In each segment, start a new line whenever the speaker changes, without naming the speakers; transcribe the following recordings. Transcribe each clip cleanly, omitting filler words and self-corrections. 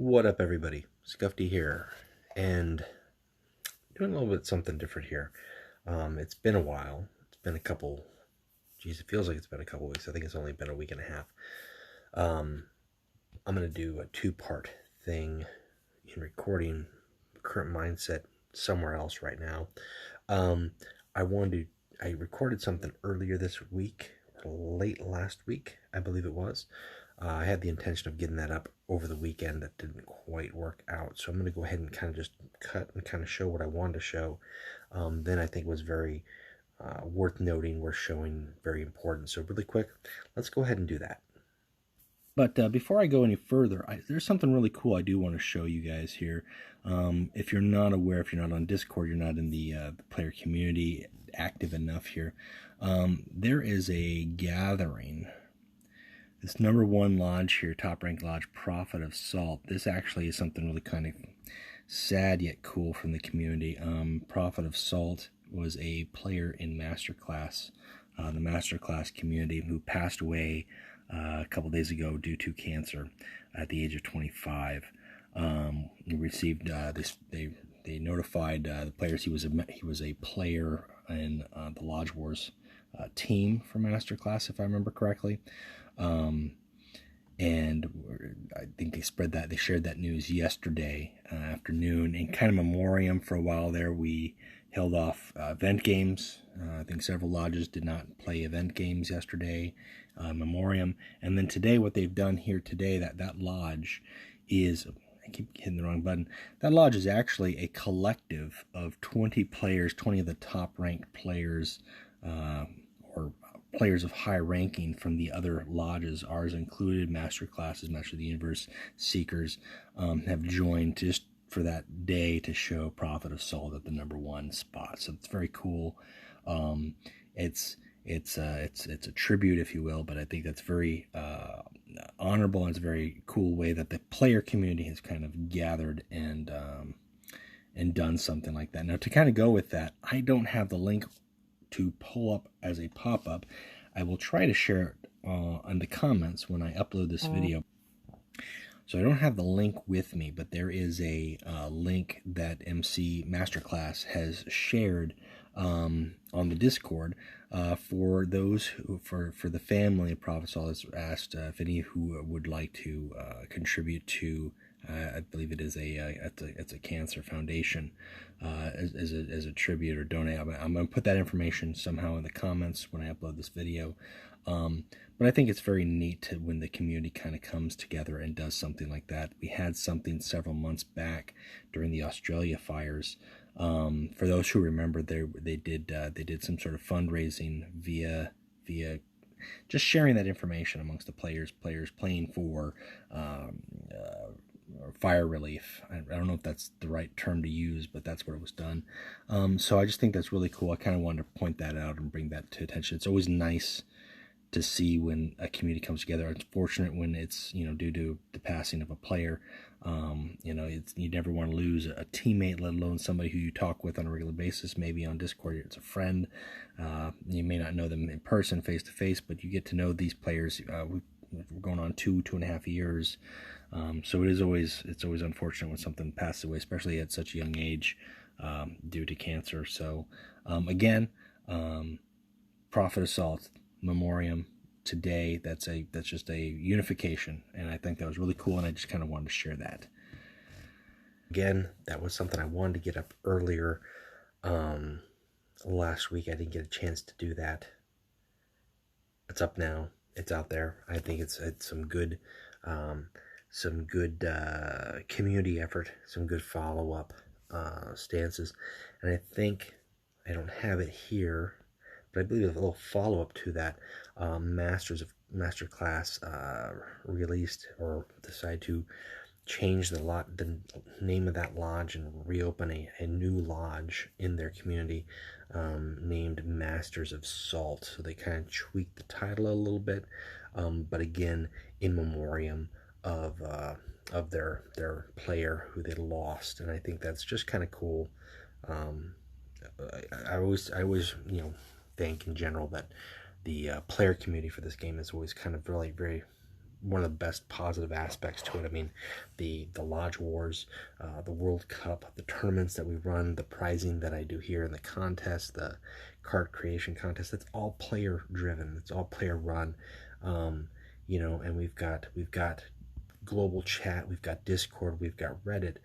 What up, everybody? Scuffy here, and doing a little bit something different here. It's been a while. It's been a couple. Geez, it feels like it's been a couple weeks. I think it's only been a week and a half. I'm gonna do a two-part thing in recording current mindset somewhere else right now. I recorded something earlier this week, late last week, I believe it was. I had the intention of getting that up over the weekend. That didn't quite work out. So I'm going to go ahead and kind of just cut and kind of show what I wanted to show. Then I think was very worth noting, worth showing, very important. So really quick, let's go ahead and do that. But before I go any further, there's something really cool I do want to show you guys here. If you're not aware, if you're not on Discord, you're not in the player community active enough here, there is a gathering. This #1 lodge here, top ranked lodge, Prophet of Salt. This actually is something really kind of sad yet cool from the community. Prophet of Salt was a player in Masterclass, the Masterclass community, who passed away a couple days ago due to cancer at the age of 25. He received this. They notified the players he was a player in the Lodge Wars team for Masterclass, if I remember correctly. And I think they shared that news yesterday afternoon. In kind of memoriam for a while there, we held off event games. I think several lodges did not play event games yesterday, memoriam. And then today, what they've done here today, that lodge is, I keep hitting the wrong button, that lodge is actually a collective of 20 players, 20 of the top ranked players, or players of high ranking from the other lodges, ours included, Master Classes, Master of the Universe, Seekers, have joined just for that day to show Prophet of Salt at the #1 spot. So it's very cool. It's a tribute, if you will, but I think that's very honorable, and it's a very cool way that the player community has kind of gathered and done something like that. Now, to kind of go with that, I don't have the link to pull up as a pop-up. I will try to share it in the comments when I upload this video. So I don't have the link with me, but there is a link that MC Masterclass has shared on the Discord for those who, for the family of Prophet Saul, has asked if any who would like to contribute to. I believe it is it's a cancer foundation as a tribute or donate. I'm going to put that information somehow in the comments when I upload this video. But I think it's very neat when the community kind of comes together and does something like that. We had something several months back during the Australia fires. For those who remember, they did some sort of fundraising via just sharing that information amongst the players playing for fire relief. I don't know if that's the right term to use, but that's what it was done. So I just think that's really cool. I kind of wanted to point that out and bring that to attention. It's always nice to see when a community comes together. It's fortunate when it's, due to the passing of a player. You never want to lose a teammate, let alone somebody who you talk with on a regular basis. Maybe on Discord, it's a friend. You may not know them in person, face to face, but you get to know these players. We're going on 2.5 years. So it's always unfortunate when something passes away, especially at such a young age, due to cancer. So, again, Prophet of Salt memoriam today. That's just a unification, and I think that was really cool, and I just kind of wanted to share that. Again, that was something I wanted to get up earlier. Last week I didn't get a chance to do that. It's up now. It's out there. I think it's some good community effort, some good follow-up stances, and I think I don't have it here, but I believe a little follow-up to that. Masterclass released or decided to change the name of that lodge and reopen a new lodge in their community named Masters of Salt. So they kind of tweaked the title a little bit, but again, in memoriam of their player who they lost, and I think that's just kind of cool. I always think in general that the player community for this game is always kind of really very one of the best positive aspects to it. I mean, the Lodge Wars, the World Cup, the tournaments that we run, the prizing that I do here, and the contest, the card creation contest. That's all player driven. It's all player run. You know, and we've got global chat, we've got Discord, we've got Reddit.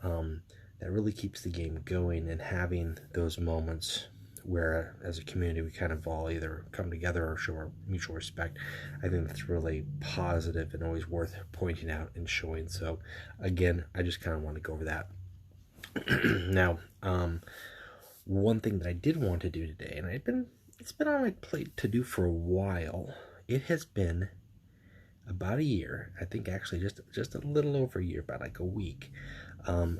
That really keeps the game going, and having those moments where as a community we kind of all either come together or show our mutual respect. I think that's really positive and always worth pointing out and showing. So again, I just kind of want to go over that. Now, one thing that I did want to do today, and it's been on my plate to do for a while. It has been about a year, I think actually just a little over a year, about like a week,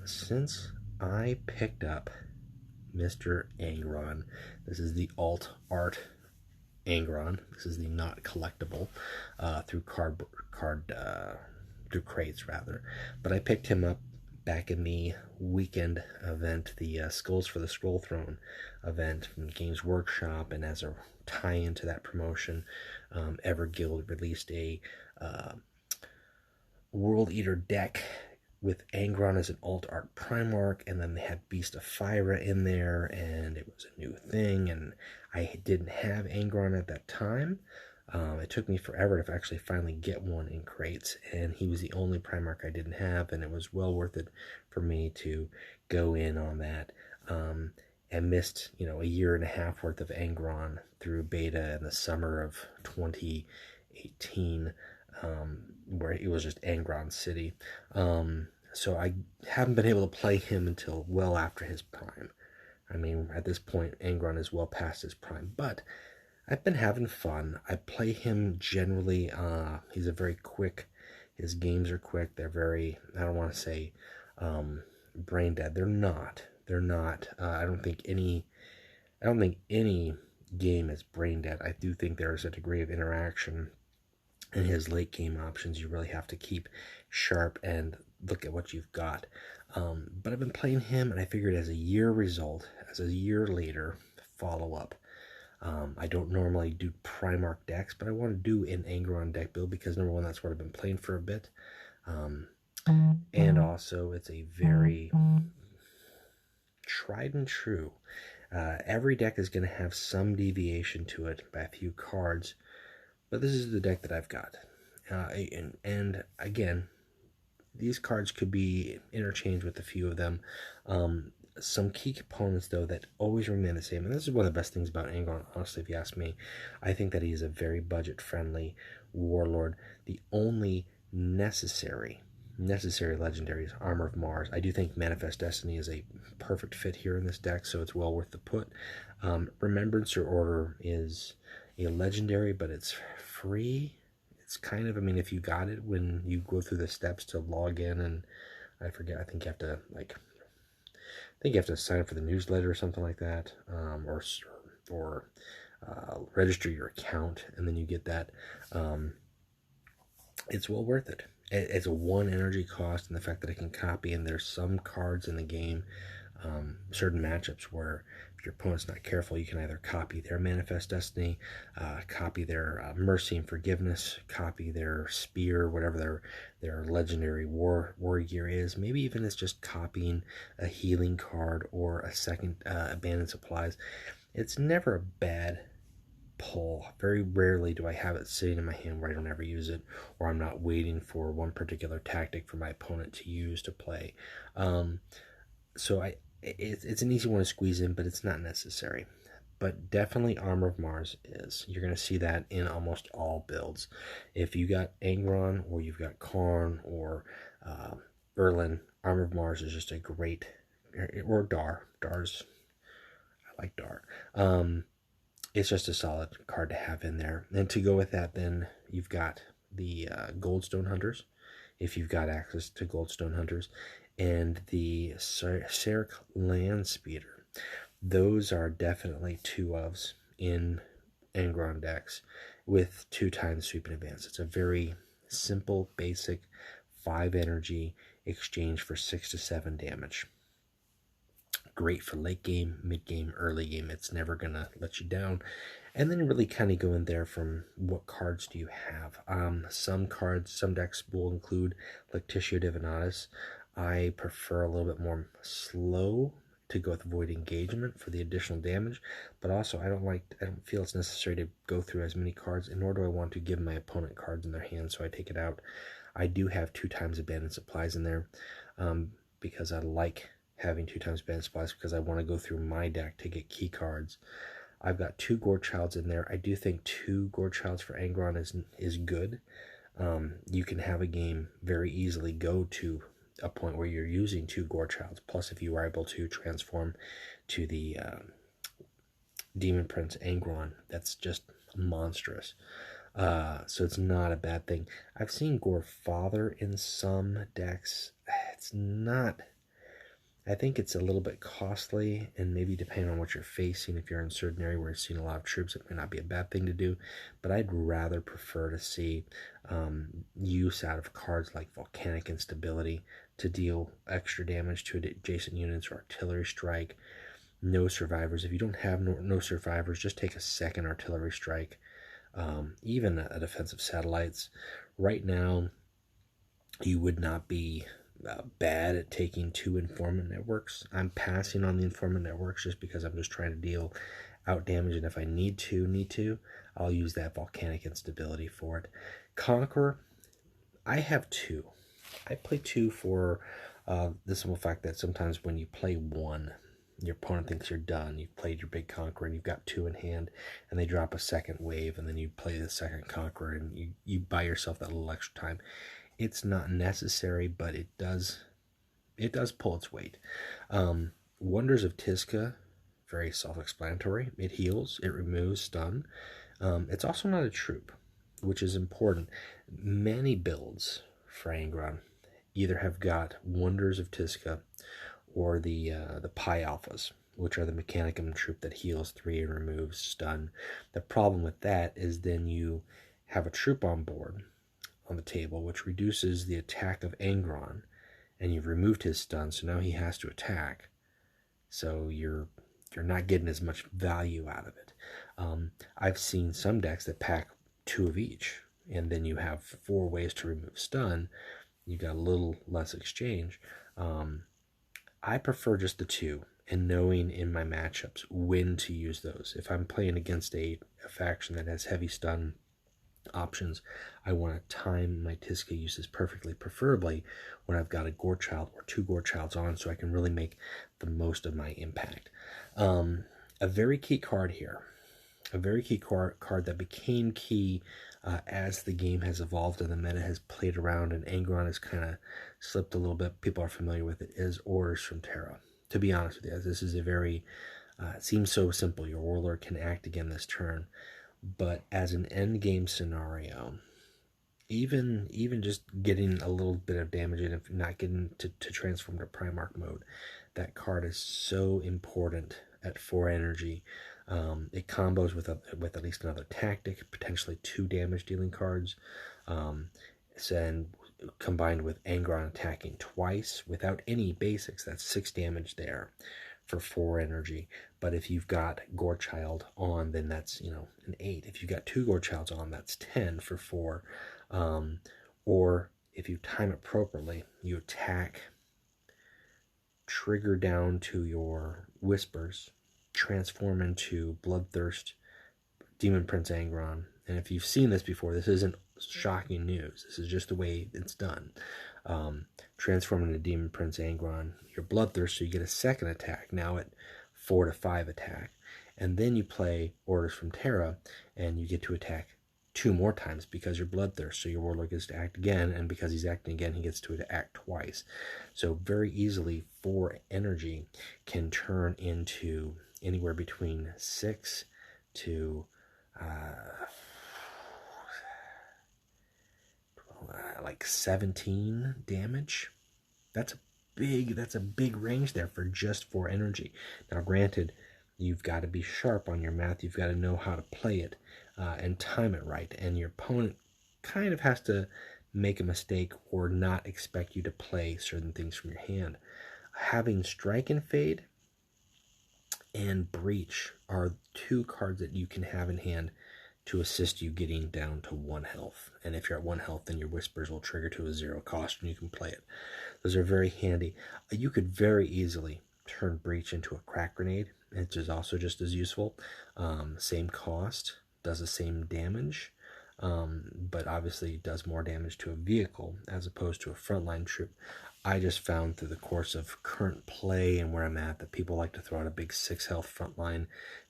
since I picked up Mr. Angron. This is the alt art Angron. This is the not collectible through through crates rather. But I picked him up back in the weekend event, the Skulls for the Scroll Throne event from Games Workshop, and as a tie-in to that promotion, Everguild released a World Eater deck with Angron as an alt art Primarch, and then they had Beast of Fyra in there, and it was a new thing, and I didn't have Angron at that time. It took me forever to actually finally get one in crates, and he was the only Primarch I didn't have, and it was well worth it for me to go in on that. And missed, you know, a year and a half worth of Angron through beta in the summer of 2018, where it was just Angron City. So I haven't been able to play him until well after his prime. I mean, at this point, Angron is well past his prime, but I've been having fun. I play him generally. He's a very quick. His games are quick. They're very, I don't want to say brain dead. They're not. They're not. I don't think any game is brain dead. I do think there's a degree of interaction in his late game options. You really have to keep sharp and look at what you've got. But I've been playing him, and I figured as a year later follow-up. I don't normally do Primarch decks, but I want to do an Angron deck build because, number one, that's what I've been playing for a bit. And also, it's a very tried and true. Every deck is going to have some deviation to it by a few cards, but this is the deck that I've got. And again, these cards could be interchanged with a few of them. Some key components, though, that always remain the same, and this is one of the best things about Angron, honestly, if you ask me. I think that he is a very budget-friendly warlord. The only necessary legendary is Armor of Mars. I do think Manifest Destiny is a perfect fit here in this deck, so it's well worth the put. Remembrancer Order is a legendary, but it's free. It's kind of, I mean, if you got it when you go through the steps to log in, and I forget, I think you have to, like, sign up for the newsletter or something like that, or register your account, and then you get that. It's well worth it. It's a 1 energy cost, and the fact that I can copy, and there's some cards in the game, certain matchups where if your opponent's not careful, you can either copy their Manifest Destiny, copy their Mercy and Forgiveness, copy their Spear, whatever their legendary war gear is. Maybe even it's just copying a healing card or a second abandoned supplies. It's never a bad pull. Very rarely do I have it sitting in my hand where I don't ever use it, or I'm not waiting for one particular tactic for my opponent to use to play. So it's an easy one to squeeze in, but it's not necessary. But definitely Armor of Mars is. You're going to see that in almost all builds. If you got Angron, or you've got Karn, or Erlin, Armor of Mars is just a great, or Dar's, I like Dar. It's just a solid card to have in there. And to go with that, then you've got the Goldstone Hunters, if you've got access to Goldstone Hunters, and the Serric Landspeeder. Those are definitely 2-ofs in Angron decks with 2x sweep and advance. It's a very simple, basic 5 energy exchange for 6 to 7 damage. Great for late game, mid game, early game. It's never going to let you down. And then really kind of go in there from what cards do you have. Some cards, some decks will include Lectitio Divinatus. I prefer a little bit more slow to go with Void Engagement for the additional damage, but also I don't feel it's necessary to go through as many cards, and nor do I want to give my opponent cards in their hand, so I take it out. I do have 2 times Abandoned Supplies in there because I like having 2 times Abandoned Supplies because I want to go through my deck to get key cards. I've got 2 Gorechilds in there. I do think 2 Gorechilds for Angron is good. You can have a game very easily go to a point where you're using 2 Gorechilds. Plus, if you are able to transform to the Demon Prince Angron, that's just monstrous. So it's not a bad thing. I've seen Gore Father in some decks. It's not... I think it's a little bit costly, and maybe depending on what you're facing, if you're in a certain area where you're seeing a lot of troops, it may not be a bad thing to do, but I'd rather prefer to see use out of cards like Volcanic Instability to deal extra damage to adjacent units, or Artillery Strike. No survivors. If you don't have no survivors, just take a second Artillery Strike. Even a Defensive Satellites. Right now, you would not be bad at taking 2 Informant Networks. I'm passing on the Informant Networks just because I'm just trying to deal out damage, and if I need to, I'll use that Volcanic Instability for it. Conqueror, I have 2. I play 2 for the simple fact that sometimes when you play 1, your opponent thinks you're done. You've played your big Conqueror and you've got 2 in hand, and they drop a second wave, and then you play the second Conqueror, and you buy yourself that little extra time. It's not necessary, but it does pull its weight. Wonders of Tizca, very self-explanatory. It heals, it removes stun. It's also not a troop, which is important. Many builds for Angron either have got Wonders of Tizca or the Pi Alphas, which are the Mechanicum troop that heals 3 and removes stun. The problem with that is then you have a troop on board on the table, which reduces the attack of Angron, and you've removed his stun, so now he has to attack. So you're not getting as much value out of it. I've seen some decks that pack 2 of each, and then you have 4 ways to remove stun. You got a little less exchange. I prefer just the 2, and knowing in my matchups when to use those. If I'm playing against a faction that has heavy stun options, I want to time my Tizca uses perfectly, preferably when I've got a Gorechild or 2 Gorechilds on, so I can really make the most of my impact. A very key card here, a very key card that became key as the game has evolved and the meta has played around and Angron has kind of slipped a little bit. People are familiar with it, is Orders from Terra. To be honest with you, this is a very, it seems so simple. Your Warlord can act again this turn. But as an end game scenario, even just getting a little bit of damage and if not getting to transform to Primarch mode, that card is so important at 4 energy. It combos with at least another tactic, potentially 2 damage dealing cards, and combined with Angron attacking twice without any basics, that's 6 damage there for 4 energy. But if you've got Gorechild on, then that's, an 8. If you've got 2 Gorechilds on, that's 10 for 4. Or if you time it properly, you attack, trigger down to your Whispers, transform into Bloodthirst, Demon Prince Angron. And if you've seen this before, this isn't shocking news. This is just the way it's done. Transform into Demon Prince Angron, your Bloodthirst, so you get a second attack, now at 4 to 5 attack. And then you play Orders from Terra, and you get to attack 2 more times because you're Bloodthirst, so your Warlord gets to act again, and because he's acting again, he gets to act twice. So very easily, 4 energy can turn into anywhere between 6 to like 17 damage. That's a big range there for just 4 energy. Now granted, you've got to be sharp on your math. You've got to know how to play it and time it right, and your opponent kind of has to make a mistake or not expect you to play certain things from your hand. Having Strike and Fade and Breach are two cards that you can have in hand to assist you getting down to 1 health. And if you're at 1 health, then your Whispers will trigger to a 0 cost and you can play it. Those are very handy. You could very easily turn Breach into a crack grenade, which is also just as useful. Same cost, does the same damage, but obviously does more damage to a vehicle as opposed to a frontline troop. I just found through the course of current play and where I'm at that people like to throw out a big 6 health frontline,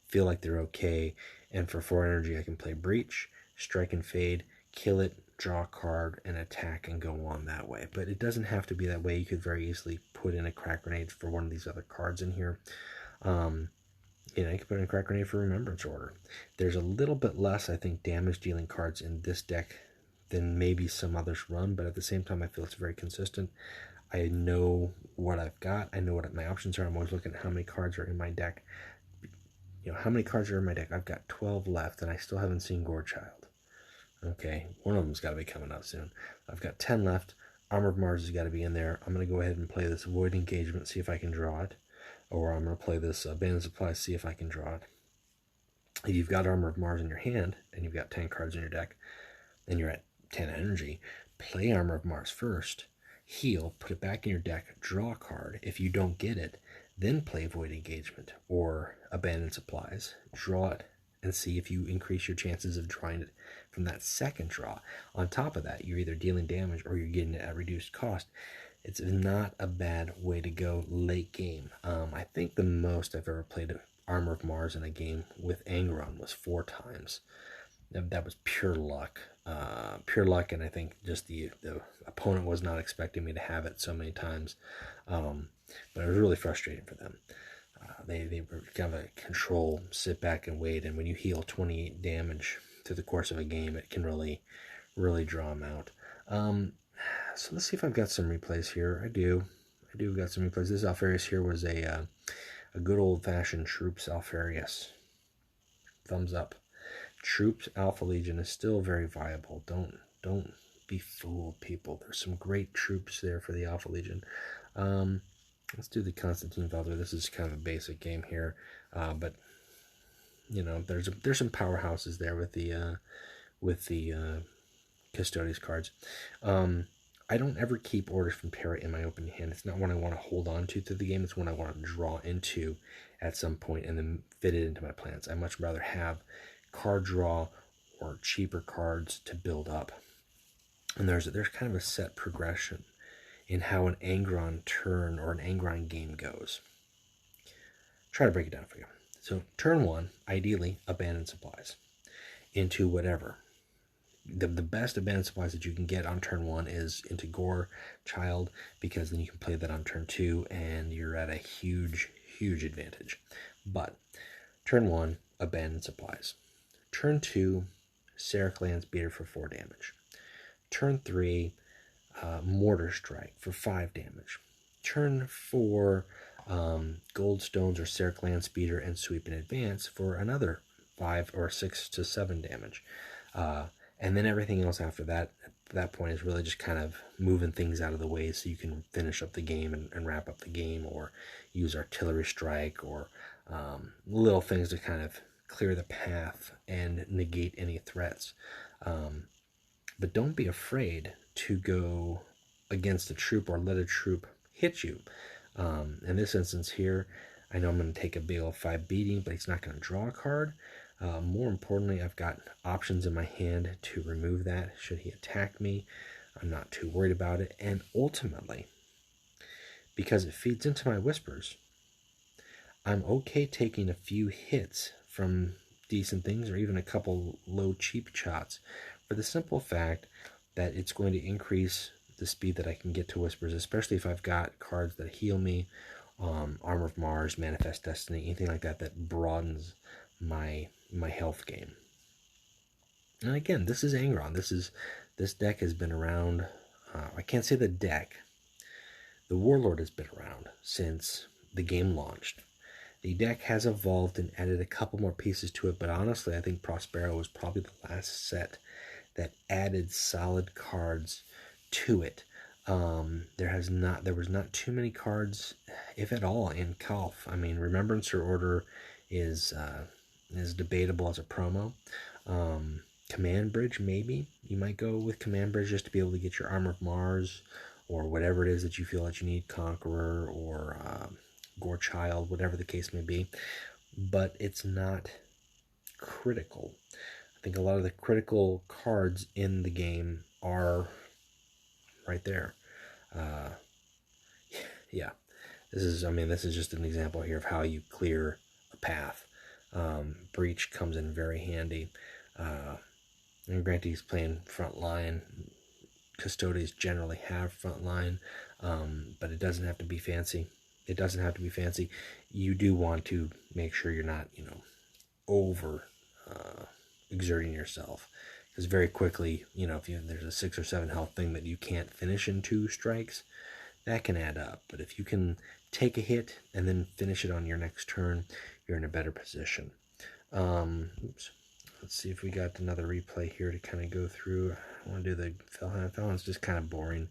feel like they're okay, and for 4 energy I can play Breach, Strike and Fade, kill it, draw a card, and attack and go on that way. But it doesn't have to be that way. You could very easily put in a crack grenade for one of these other cards in here. You could put in a crack grenade for Remembrance Order. There's a little bit less, I think, damage dealing cards in this deck than maybe some others run, but at the same time I feel it's very consistent. I know what I've got. I know what my options are. I'm always looking at how many cards are in my deck. How many cards are in my deck? I've got 12 left, and I still haven't seen Gorechild. Okay, one of them's got to be coming out soon. I've got 10 left. Armor of Mars has got to be in there. I'm going to go ahead and play this Void Engagement, see if I can draw it. Or I'm going to play this Abandoned Supplies, see if I can draw it. If you've got Armor of Mars in your hand, and you've got 10 cards in your deck, and you're at 10 energy, play Armor of Mars first. Heal, put it back in your deck, draw a card. If you don't get it, then play Void Engagement or Abandoned Supplies. Draw it and see if you increase your chances of drawing it from that second draw. On top of that, you're either dealing damage or you're getting it at reduced cost. It's not a bad way to go late game. I think the most I've ever played Armor of Mars in a game with Angron was 4 times. That was pure luck. And I think just the opponent was not expecting me to have it so many times. But it was really frustrating for them. They were kind of a control, sit back and wait, and when you heal 28 damage through the course of a game, it can really draw them out. So let's see if I've got some replays here. I do got some replays. This Alfarius here was a good old-fashioned Troops Alfarius. Thumbs up. Troops Alpha Legion is still very viable. Don't be fooled, people. There's some great troops there for the Alpha Legion. Let's do the Constantine Felder. This is kind of a basic game here, but there's some powerhouses there with the Custodes cards. I don't ever keep Orders from Terra in my open hand. It's not one I want to hold on to through the game. It's one I want to draw into at some point and then fit it into my plans. I much rather have card draw or cheaper cards to build up. And there's kind of a set progression in how an Angron turn or an Angron game goes. Try to break it down for you. So turn 1, ideally, Abandoned Supplies into whatever. The best Abandoned Supplies that you can get on turn 1 is into Gorechild, because then you can play that on turn 2 and you're at a huge advantage. But turn 1, Abandoned Supplies. Turn 2, Seraph Landspeeder for 4 damage. Turn 3, Mortar Strike for 5 damage. Turn 4, Goldstones or Seraph Landspeeder and Sweep in Advance for another 5 or 6 to 7 damage. And then everything else after that, at that point, is really just kind of moving things out of the way so you can finish up the game and wrap up the game, or use Artillery Strike, or little things to kind of clear the path and negate any threats. But don't be afraid to go against a troop or let a troop hit you. In this instance here, I know I'm going to take a big old 5 beating, but he's not going to draw a card. More importantly, I've got options in my hand to remove that should he attack me. I'm not too worried about it. And ultimately, because it feeds into my Whispers, I'm okay taking a few hits from decent things, or even a couple low cheap shots, for the simple fact that it's going to increase the speed that I can get to Whispers, especially if I've got cards that heal me, Armor of Mars, Manifest Destiny, anything like that that broadens my health game. And again, this is Angron. This deck has been around. I can't say the deck. The Warlord has been around since the game launched. The deck has evolved and added a couple more pieces to it, but honestly, I think Prospero was probably the last set that added solid cards to it. There was not too many cards, if at all, in Calf. I mean, Remembrancer Order is debatable as a promo. Command Bridge, maybe you might go with Command Bridge just to be able to get your Armor of Mars or whatever it is that you feel that you need, Conqueror or Gore Child, whatever the case may be. But it's not critical. I think a lot of the critical cards in the game are right there. Yeah, this is just an example here of how you clear a path. Breach comes in very handy. And granted, he's playing front line. Custodians generally have front line, but it doesn't have to be fancy. It doesn't have to be fancy. You do want to make sure you're not, over exerting yourself, because very quickly, if there's a 6 or 7 health thing that you can't finish in 2 strikes, that can add up. But if you can take a hit and then finish it on your next turn, you're in a better position. Oops. Let's see if we got another replay here to kind of go through. I want to do the Felhound. Felhound's just kind of boring.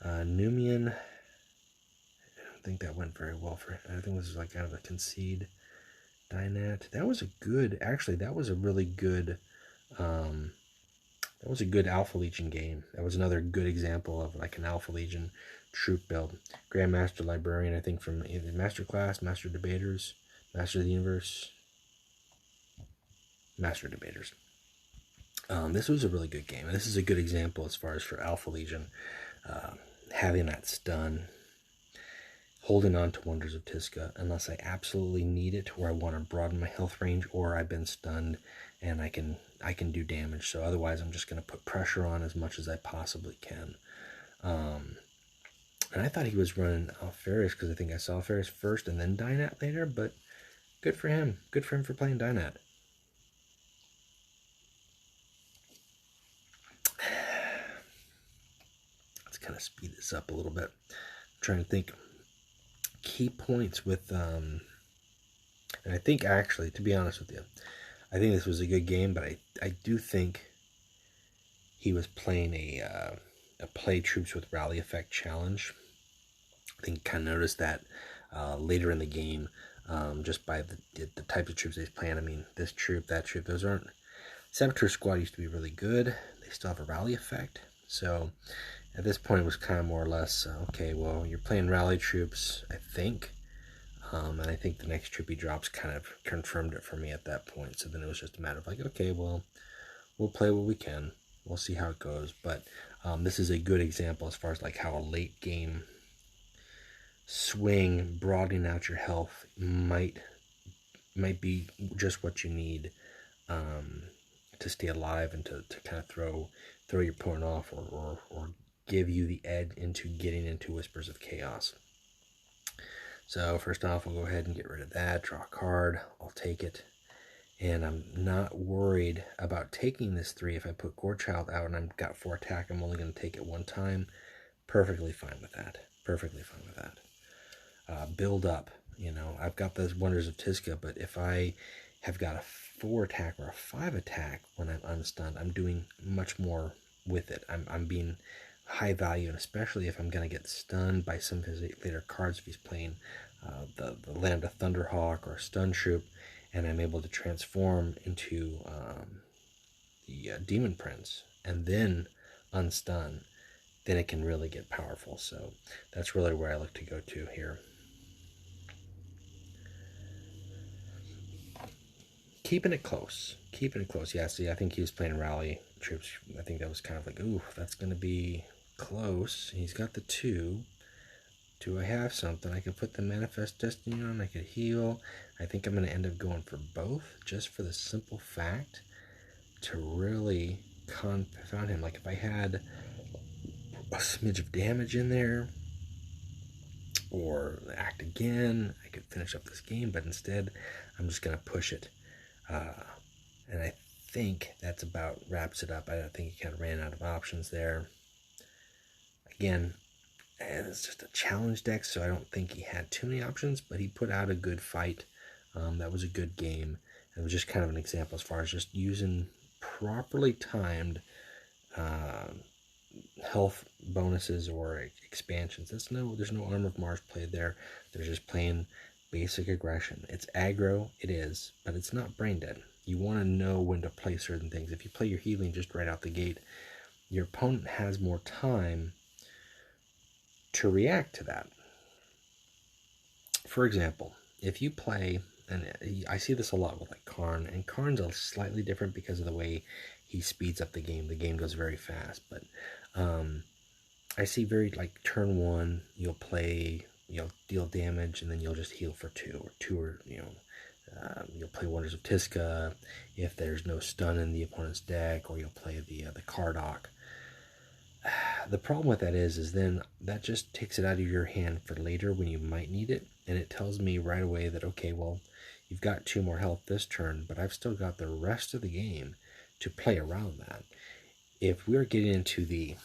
Numian, I don't think that went very well for him. I think this is like kind of a concede. Dynat. That was a really good, that was a good Alpha Legion game. That was another good example of like an Alpha Legion troop build. Grandmaster Librarian, I think from either Master Class, Master Debaters, Master of the Universe, Master Debaters. This was a really good game, and this is a good example as far as for Alpha Legion, having that stun, holding on to Wonders of Tisca unless I absolutely need it, or I want to broaden my health range, or I've been stunned and I can do damage. So otherwise, I'm just going to put pressure on as much as I possibly can. And I thought he was running Alferis because I think I saw Alferis first and then Dynat later, but good for him. Good for him for playing Dynat. Let's kind of speed this up a little bit. I'm trying to think key points with, and I think actually, to be honest with you, I think this was a good game, but I do think he was playing a play troops with rally effect challenge. I think kind of noticed that later in the game, just by the types of troops he's playing. I mean, this troop, that troop, those aren't. Saboteur Squad used to be really good. They still have a rally effect. So at this point, it was kind of more or less, okay, well, you're playing rally troops, I think. And I think the next troop he drops kind of confirmed it for me at that point. So then it was just a matter of like, okay, well, we'll play what we can. We'll see how it goes. But this is a good example as far as like how a late game swing, broadening out your health might be just what you need to stay alive and to kind of throw your opponent off or give you the edge into getting into Whispers of Chaos. So first off, we'll go ahead and get rid of that. Draw a card. I'll take it. And I'm not worried about taking this 3. If I put Gorechild out and I've got 4 attack, I'm only going to take it 1 time. Perfectly fine with that. Perfectly fine with that. Build up. I've got those Wonders of Tisca, but if I have got a 4 attack or a 5 attack when I'm unstunned, I'm doing much more with it. I'm being high value, and especially if I'm going to get stunned by some of his later cards, if he's playing the Lambda Thunderhawk or Stun Troop, and I'm able to transform into the Demon Prince and then unstun, then it can really get powerful. So that's really where I look to go to here. Keeping it close. Yeah, see, I think he was playing rally troops. I think that was kind of like, ooh, that's going to be close. He's got the 2. Do I have something? I could put the Manifest Destiny on. I could heal. I think I'm going to end up going for both, just for the simple fact to really confound him. Like if I had a smidge of damage in there, or act again, I could finish up this game, but instead I'm just going to push it. And I think that's about wraps it up. I don't think he kind of ran out of options there. Again, and it's just a challenge deck, so I don't think he had too many options, but he put out a good fight. That was a good game. It was just kind of an example as far as just using properly timed health bonuses or expansions. There's no Armor of Mars played there. They're just playing basic aggression. It's aggro, it is, but it's not brain dead. You want to know when to play certain things. If you play your healing just right out the gate, your opponent has more time to react to that. For example, if you play, and I see this a lot with like Karn, and Karn's a slightly different because of the way he speeds up the game. The game goes very fast, but I see very like turn one, you'll deal damage, and then you'll just heal for two, or you'll play Wonders of Tiska if there's no stun in the opponent's deck, or you'll play the Kardock. The problem with that is then that just takes it out of your hand for later when you might need it, and it tells me right away that, okay, well, you've got 2 more health this turn, but I've still got the rest of the game to play around that. If we're getting into the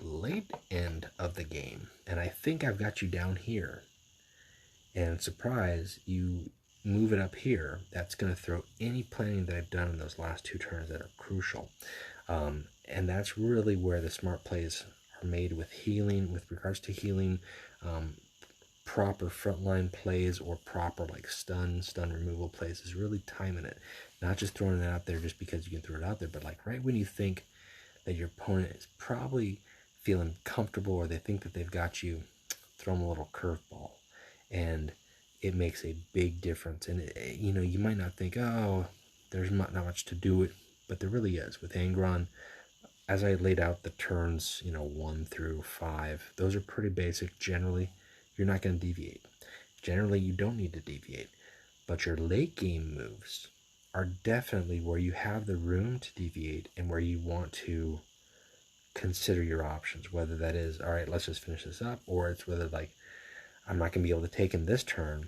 late end of the game, and I think I've got you down here, and surprise, you move it up here, that's going to throw any planning that I've done in those last 2 turns that are crucial. And that's really where the smart plays are made with healing, with regards to healing, proper frontline plays or proper like stun removal plays is really timing it. Not just throwing it out there just because you can throw it out there, but like right when you think that your opponent is probably feeling comfortable or they think that they've got you, throw them a little curveball. And it makes a big difference. And, you might not think, oh, there's not much to do it, but there really is. With Angron, as I laid out the turns, 1 through 5, those are pretty basic. Generally, you're not going to deviate. Generally, you don't need to deviate. But your late game moves are definitely where you have the room to deviate and where you want to consider your options, whether that is, all right, let's just finish this up, or it's whether like, I'm not going to be able to take him this turn.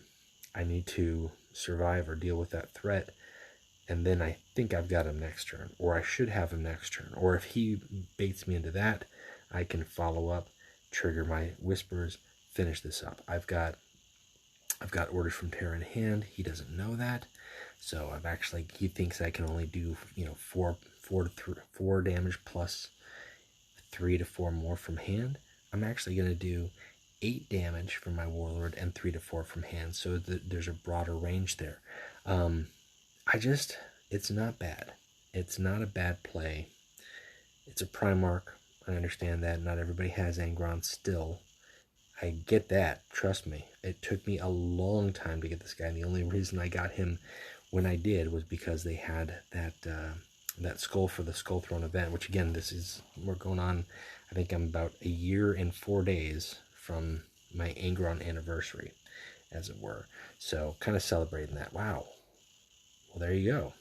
I need to survive or deal with that threat. And then I think I've got him next turn, or I should have him next turn. Or if he baits me into that, I can follow up, trigger my whispers, finish this up. I've got Orders from Terra in hand. He doesn't know that. So he thinks I can only do, 4 damage plus 3 to 4 more from hand. I'm actually going to do 8 damage from my Warlord and 3 to 4 from hand. So there's a broader range there. It's not bad. It's not a bad play. It's a Primarch. I understand that. Not everybody has Angron still. I get that. Trust me. It took me a long time to get this guy. And the only reason I got him when I did was because they had that skull for the Skull Throne event, which again, we're going on, I think I'm about a year and 4 days from my Angron anniversary, as it were. So kind of celebrating that. Wow. Well, there you go.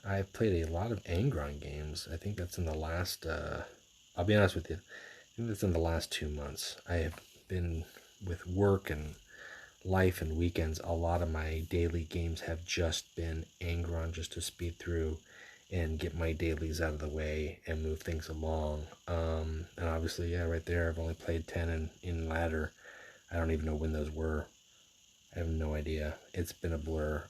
I've played a lot of Angron games. I think that's in the last, I'll be honest with you, I think that's in the last 2 months. I have been with work and life and weekends. A lot of my daily games have just been Angron, just to speed through and get my dailies out of the way and move things along. And obviously, yeah, right there, I've only played 10 in ladder. I don't even know when those were. I have no idea. It's been a blur.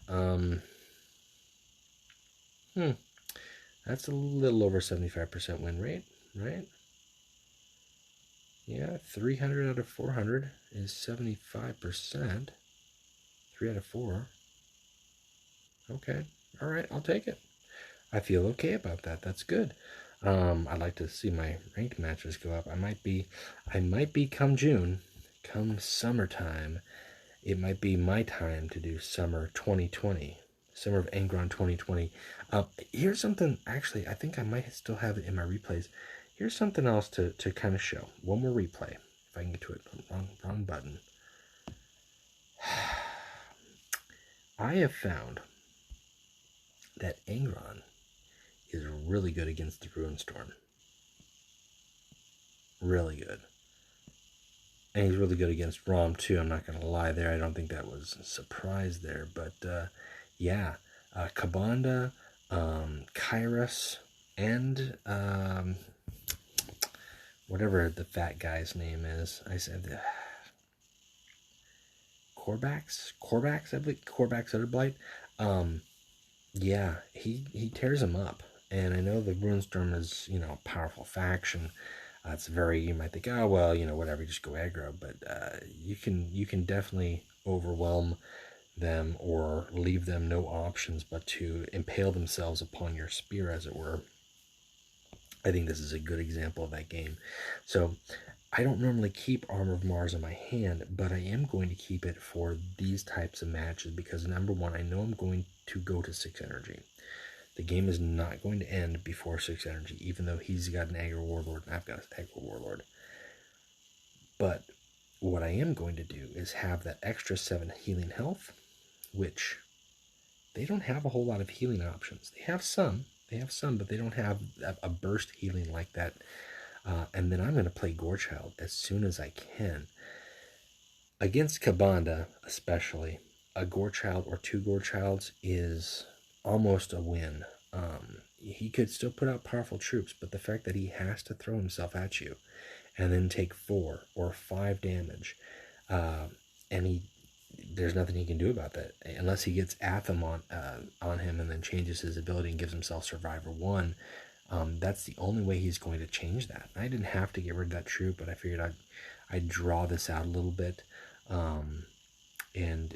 That's a little over 75% win rate, right? Yeah, 300 out of 400 is 75%. 3 out of 4. Okay, all right, I'll take it. I feel okay about that. That's good. I'd like to see my ranked matches go up. I might be come June, come summertime, it might be my time to do summer 2020. Summer of Angron 2020. Here's something, actually, I think I might still have it in my replays. Here's something else to kind of show. One more replay, if I can get to it. Wrong button. I have found that Angron is really good against the Ruin Storm. Really good. And he's really good against Rom, too. I'm not going to lie there. I don't think that was a surprise there. But, yeah. Kabanda, Kairos, and whatever the fat guy's name is. I said Corvax, I believe. Corvax Utterblight. Yeah, he tears him up. And I know the Runestorm is, you know, a powerful faction. It's very, you might think, oh well, you know, whatever, just go aggro, but you can definitely overwhelm them or leave them no options but to impale themselves upon your spear, as it were. I think this is a good example of that game. So I don't normally keep Armor of Mars in my hand, but I am going to keep it for these types of matches because, number one, I know I'm going to go to 6 energy. The game is not going to end before 6 energy, even though he's got an Aggro Warlord and I've got an Aggro Warlord. But what I am going to do is have that extra 7 healing health, which they don't have a whole lot of healing options. They have some, but they don't have a burst healing like that. And then I'm going to play Gorechild as soon as I can. Against Kabanda, especially, a Gorechild or 2 Gorechilds is almost a win. He could still put out powerful troops, but the fact that he has to throw himself at you and then take 4 or 5 damage, and there's nothing he can do about that unless he gets Atham on him and then changes his ability and gives himself Survivor 1. That's the only way he's going to change that. I didn't have to get rid of that troop, but I figured I'd draw this out a little bit, and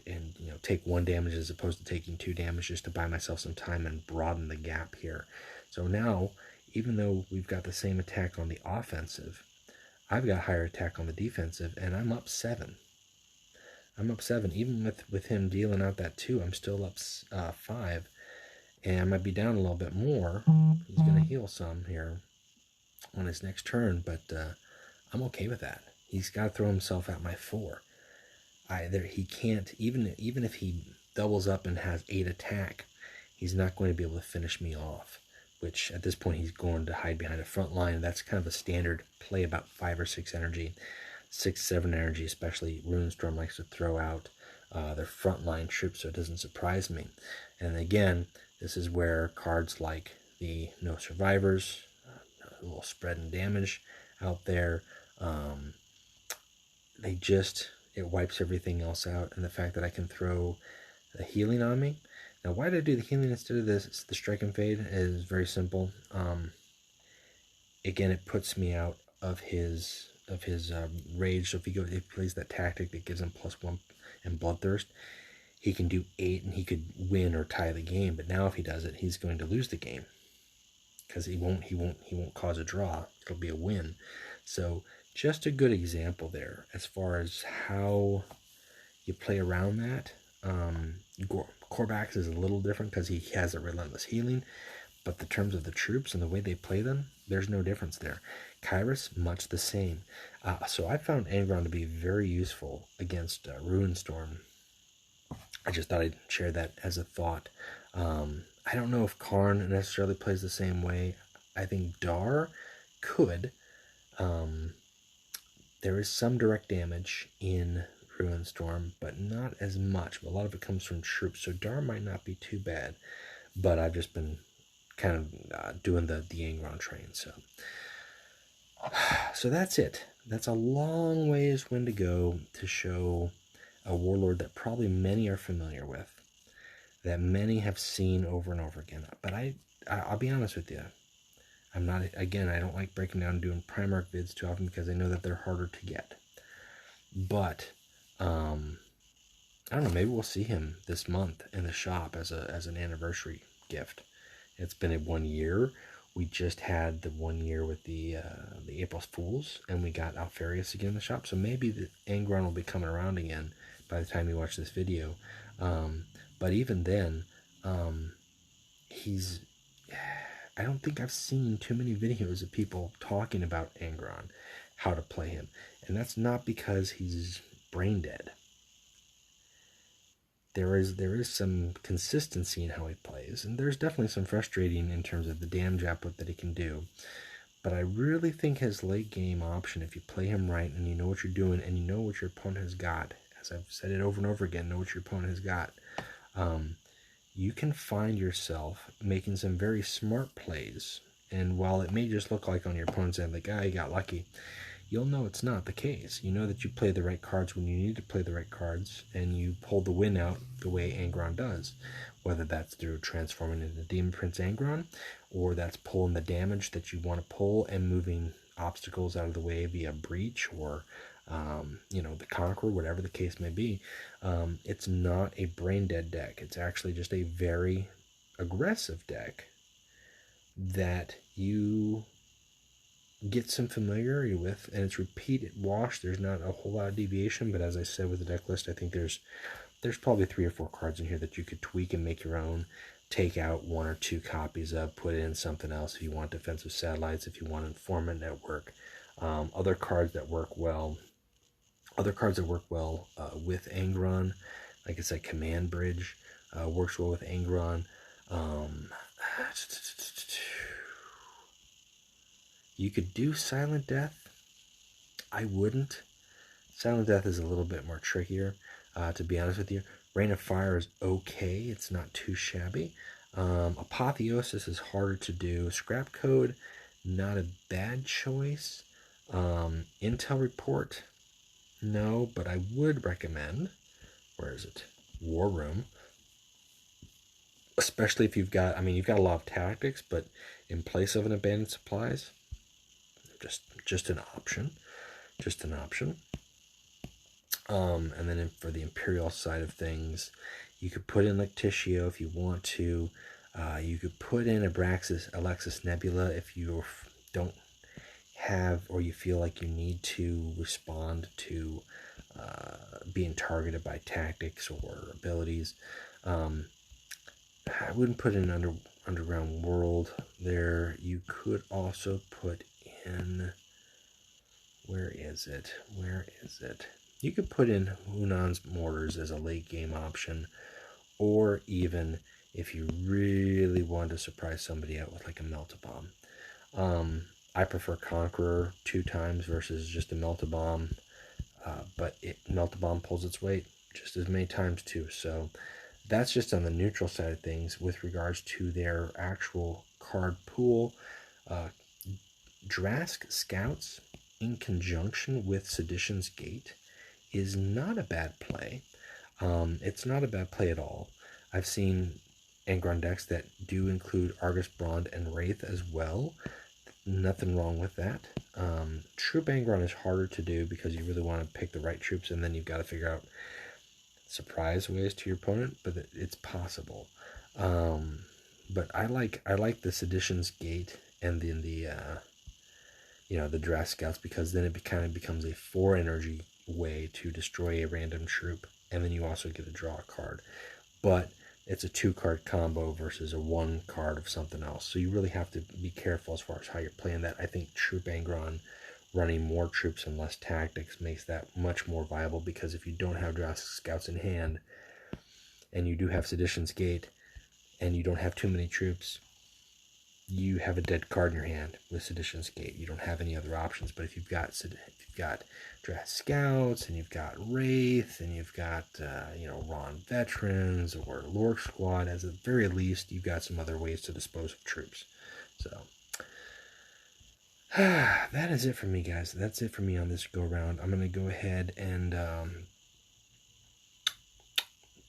you know, take 1 damage as opposed to taking 2 damage, just to buy myself some time and broaden the gap here. So now, even though we've got the same attack on the offensive, I've got higher attack on the defensive, and I'm up 7. I'm up 7. Even with him dealing out that 2, I'm still up 5. And I might be down a little bit more. He's going to heal some here on his next turn, but I'm okay with that. He's got to throw himself at my 4. He can't, even if he doubles up and has 8 attack, he's not going to be able to finish me off, which at this point he's going to hide behind a front line. That's kind of a standard play, about 5 or 6 energy. 6, 7 energy, especially Runestorm likes to throw out their frontline troops, so it doesn't surprise me. And again, this is where cards like the No Survivors, a little spread and damage out there, it wipes everything else out. And the fact that I can throw the healing on me. Now, why did I do the healing instead of the strike and fade is very simple. Again, it puts me out of his rage. So if he plays that tactic that gives him +1 and Bloodthirst, he can do 8 and he could win or tie the game. But now if he does it, he's going to lose the game because he won't cause a draw. It'll be a win. So just a good example there as far as how you play around that. Korvax is a little different because he has a relentless healing, but the terms of the troops and the way they play them, there's no difference there. Kyrus, much the same. So I found Angron to be very useful against Runestorm. I just thought I'd share that as a thought. I don't know if Karn necessarily plays the same way. I think Dar could. There is some direct damage in Runestorm, but not as much. A lot of it comes from troops, so Dar might not be too bad. But I've just been kind of doing the Angron train. So that's it. That's a long ways when to go to show a warlord that probably many are familiar with, that many have seen over and over again. But I'll be honest with you. I'm not, again, I don't like breaking down and doing Primarch vids too often because I know that they're harder to get. But I don't know, maybe we'll see him this month in the shop as an anniversary gift. It's been 1 year. We just had the 1 year with the April Fools, and we got Alfarius again in the shop. So maybe the Angron will be coming around again by the time you watch this video. But even then, I don't think I've seen too many videos of people talking about Angron, how to play him. And that's not because he's brain dead. There is some consistency in how he plays, and there's definitely some frustrating in terms of the damage output that he can do. But I really think his late game option, if you play him right and you know what you're doing and you know what your opponent has got, as I've said it over and over again, know what your opponent has got, you can find yourself making some very smart plays. And while it may just look like on your opponent's end, like, you got lucky, you'll know it's not the case. You know that you play the right cards when you need to play the right cards, and you pull the win out the way Angron does. Whether that's through transforming into Demon Prince Angron, or that's pulling the damage that you want to pull and moving obstacles out of the way via Breach or the Conqueror, whatever the case may be. It's not a brain dead deck. It's actually just a very aggressive deck that you get some familiarity with, and it's repeat wash. There's not a whole lot of deviation, but as I said with the deck list, I think there's probably 3 or 4 cards in here that you could tweak and make your own. Take out 1 or 2 copies of, put in something else if you want defensive satellites, if you want informant network. Other cards that work well with Angron, like I said, Command Bridge works well with Angron. You could do Silent Death. I wouldn't. Silent Death is a little bit more trickier, to be honest with you. Rain of Fire is okay. It's not too shabby. Apotheosis is harder to do. Scrap Code, not a bad choice. Intel Report, no, but I would recommend, where is it? War Room. Especially if you've got a lot of tactics, but in place of an abandoned supplies, just an option. And then for the Imperial side of things, you could put in Lactitio if you want to. You could put in Alexis Nebula if you don't have, or you feel like you need to respond to being targeted by tactics or abilities. I wouldn't put in Underground World there. You could also put in, where is it? You could put in Hunan's Mortars as a late game option, or even if you really want to surprise somebody out with like a Melt-A-Bomb. I prefer Conqueror 2 times versus just a Melt-A-Bomb, but Melt-A-Bomb pulls its weight just as many times too. So that's just on the neutral side of things. With regards to their actual card pool, Drask Scouts in conjunction with Sedition's Gate is not a bad play. It's not a bad play at all. I've seen Angron decks that do include Argus, Brond, and Wraith as well. Nothing wrong with that. Troop Angron is harder to do because you really want to pick the right troops, and then you've got to figure out surprise ways to your opponent, but it's possible. But I like the Sedition's Gate and then the Drask Scouts, because then it kind of becomes a 4 energy way to destroy a random troop, and then you also get to draw a card. But it's a 2-card combo versus a 1 card of something else. So you really have to be careful as far as how you're playing that. I think Troop Angron running more troops and less tactics makes that much more viable, because if you don't have Drask Scouts in hand, and you do have Sedition's Gate, and you don't have too many troops, you have a dead card in your hand with Sedition's Gate. You don't have any other options. But if you've got Drask Scouts, and you've got Wraith, and you've got Ron Veterans or Lork Squad, as at the very least, you've got some other ways to dispose of troops. So that is it for me, guys. That's it for me on this go round. I'm gonna go ahead and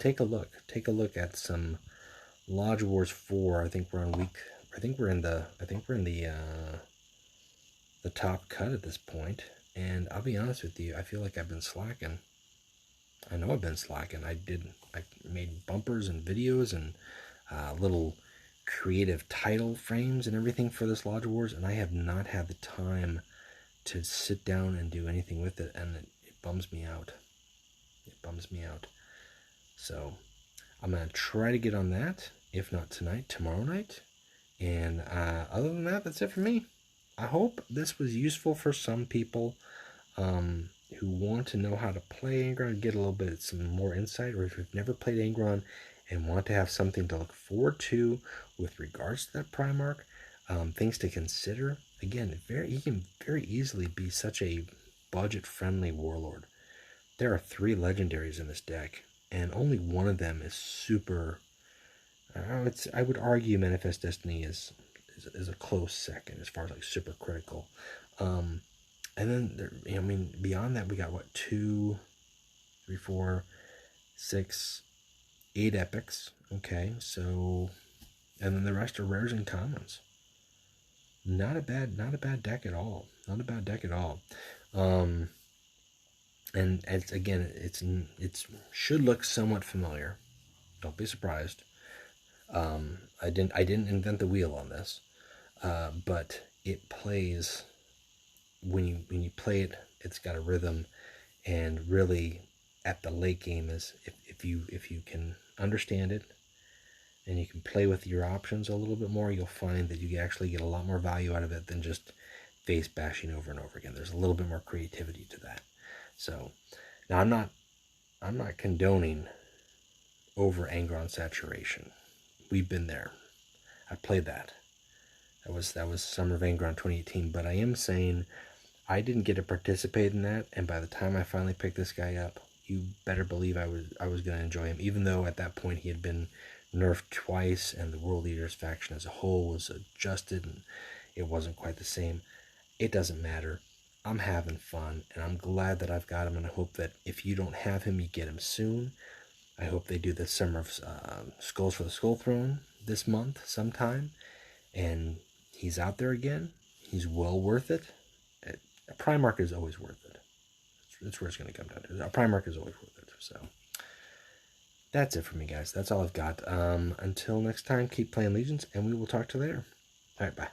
take a look at some Lodge Wars 4. I think we're in the top cut at this point. And I'll be honest with you, I feel like I've been slacking. I know I've been slacking. I made bumpers and videos and little creative title frames and everything for this Lodge Wars, and I have not had the time to sit down and do anything with it, and it bums me out. So I'm going to try to get on that, if not tonight, tomorrow night. And other than that, that's it for me. I hope this was useful for some people who want to know how to play Angron, get a little bit some more insight, or if you've never played Angron and want to have something to look forward to with regards to that Primarch, things to consider. Again, he can very easily be such a budget-friendly warlord. There are 3 legendaries in this deck, and only one of them is super. I would argue Manifest Destiny is a close second as far as like super critical. And then, I mean, beyond that, we got what, 2, 3, 4, 6, 8 epics. Okay, so, and then the rest are rares and commons. Not a bad deck at all. Not a bad deck at all. And it's, again, it's should look somewhat familiar. Don't be surprised. I didn't invent the wheel on this, but it plays when you play it. It's got a rhythm, and really at the late game is if you can understand it and you can play with your options a little bit more, you'll find that you actually get a lot more value out of it than just face bashing over and over again. There's a little bit more creativity to that. So now I'm not condoning over Angron saturation. We've been there. I played that. That was Summer of Angron 2018. But I am saying I didn't get to participate in that, and by the time I finally picked this guy up, you better believe I was going to enjoy him. Even though at that point he had been nerfed twice, and the World Eaters faction as a whole was adjusted, and it wasn't quite the same. It doesn't matter. I'm having fun, and I'm glad that I've got him, and I hope that if you don't have him, you get him soon. I hope they do the Summer of Skulls for the Skull Throne this month sometime, and he's out there again. He's well worth it. A Primarch is always worth it. That's where it's going to come down to. A Primarch is always worth it. So that's it for me, guys. That's all I've got. Until next time, keep playing Legions, and we will talk to you later. All right, bye.